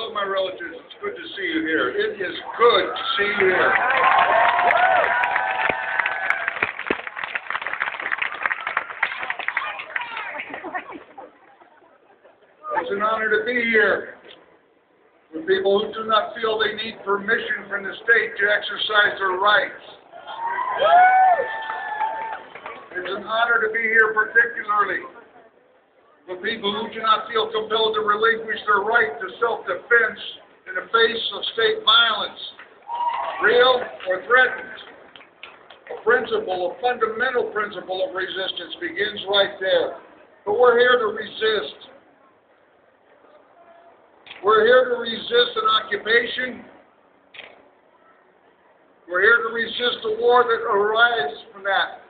of my relatives, it's good to see you here. It is good to see you here. It's an honor to be here with people who do not feel they need permission from the state to exercise their rights. It's an honor to be here particularly with people who do not feel compelled to relinquish their right to self-defense in the face of state violence, real or threatened. A fundamental principle of resistance begins right there. But we're here to resist. We're here to resist an occupation. We're here to resist the war that arises from that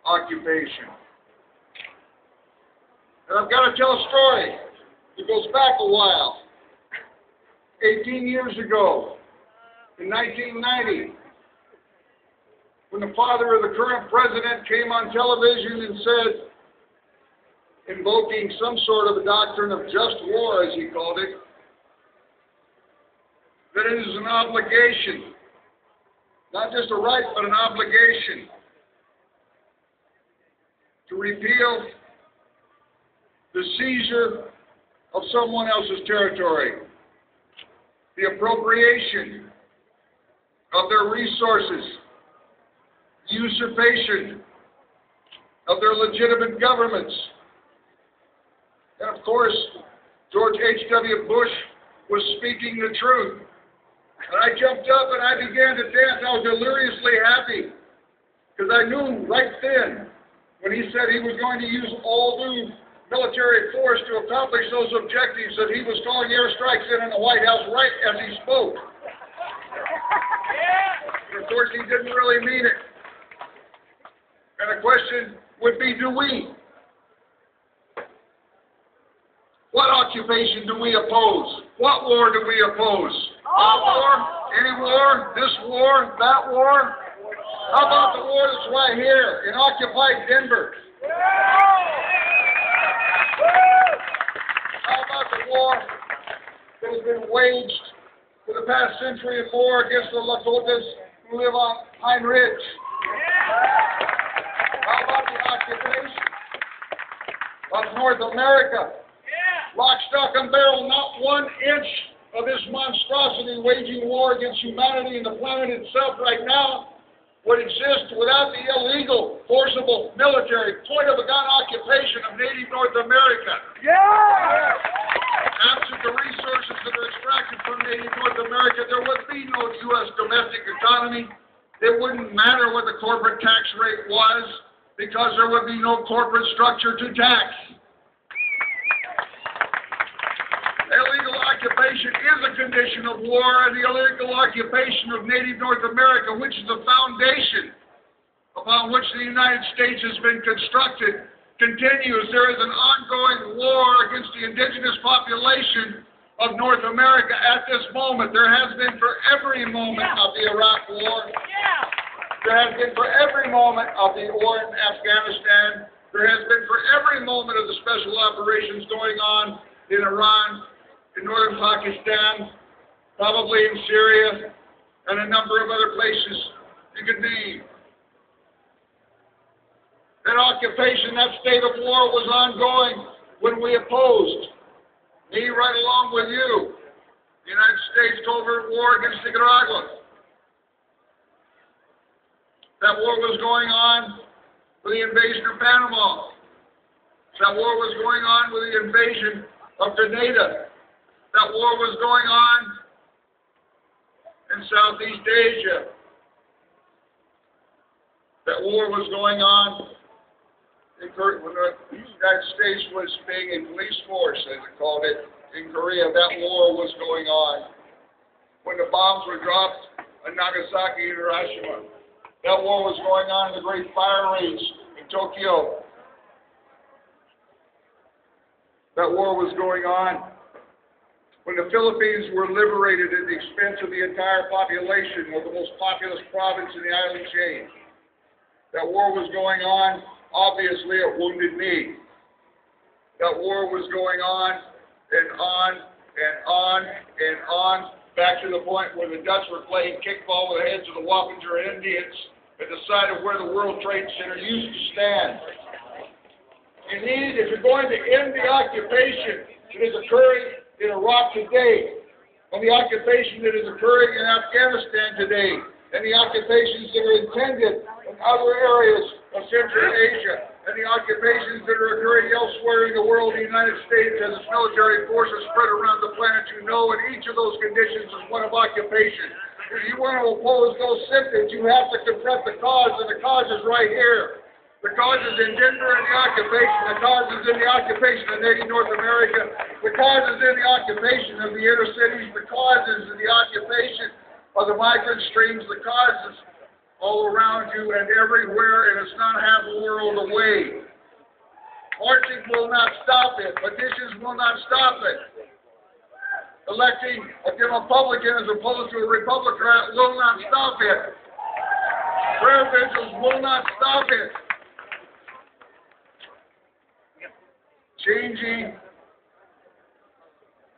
occupation. And I've got to tell a story. It goes back a while. 18 years ago, in 1990, when the father of the current president came on television and said, invoking some sort of a doctrine of just war, as he called it, that it is an obligation, not just a right, but an obligation, to repeal the seizure of someone else's territory, the appropriation of their resources, usurpation of their legitimate governments. And of course, George H.W. Bush was speaking the truth. And I jumped up and I began to dance. I was deliriously happy because I knew right then when he said he was going to use all new military force to accomplish those objectives that he was calling airstrikes in the White House right as he spoke. And of course, he didn't really mean it. And the question would be, do we? What occupation do we oppose? What war do we oppose? All war? Any war? This war? That war? How about the war that's right here in occupied Denver? How about the war that has been waged for the past century and more against the Lakotas who live on Pine Ridge? How about the occupation of North America? Lock, stock, and barrel, not 1 inch of this monstrosity waging war against humanity and the planet itself right now would exist without the illegal, forcible, military, point-of-a-gun occupation of native North America. Yeah! Absent the resources that are extracted from native North America, there would be no U.S. domestic economy. It wouldn't matter what the corporate tax rate was, because there would be no corporate structure to tax. Illegal occupation is a condition of war, and the illegal occupation of native North America, which is the foundation upon which the United States has been constructed, continues. There is an ongoing war against the indigenous population of North America at this moment. There has been for every moment of the Iraq War. There has been for every moment of the war in Afghanistan. There has been for every moment of the special operations going on in Iran, in northern Pakistan, probably in Syria, and a number of other places you could name. That occupation, that state of war was ongoing when we opposed, me right along with you, the United States covert war against Nicaragua. That war was going on with the invasion of Panama. That war was going on with the invasion of Grenada. That war was going on in Southeast Asia. That war was going on when the United States was being a police force, as they called it, in Korea. That war was going on when the bombs were dropped on Nagasaki and Hiroshima. That war was going on in the Great Fire Rage in Tokyo. That war was going on when the Philippines were liberated at the expense of the entire population of the most populous province in the island chain. That war was going on, obviously, at Wounded Knee. That war was going on and on and on and on, back to the point where the Dutch were playing kickball with the heads of the Wappinger Indians at the site of where the World Trade Center used to stand. You need, if you're going to end the occupation that is occurring in Iraq today, and the occupation that is occurring in Afghanistan today, and the occupations that are intended in other areas of Central Asia, and the occupations that are occurring elsewhere in the world, the United States has its military forces spread around the planet, you know, and each of those conditions is one of occupation. If you want to oppose those symptoms, you have to confront the cause, and the cause is right here. The cause is in Denver and the occupation. The cause is in the occupation of Native North America. The cause is in the occupation of the inner cities. The cause is in the occupation of the migrant streams. The cause is all around you and everywhere, and it's not half a world away. Marching will not stop it. Petitions will not stop it. Electing a Republican as opposed to a Republican will not stop it. Prayer vigils will not stop it. Changing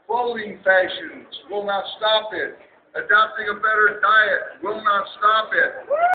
clothing fashions will not stop it. Adopting a better diet will not stop it.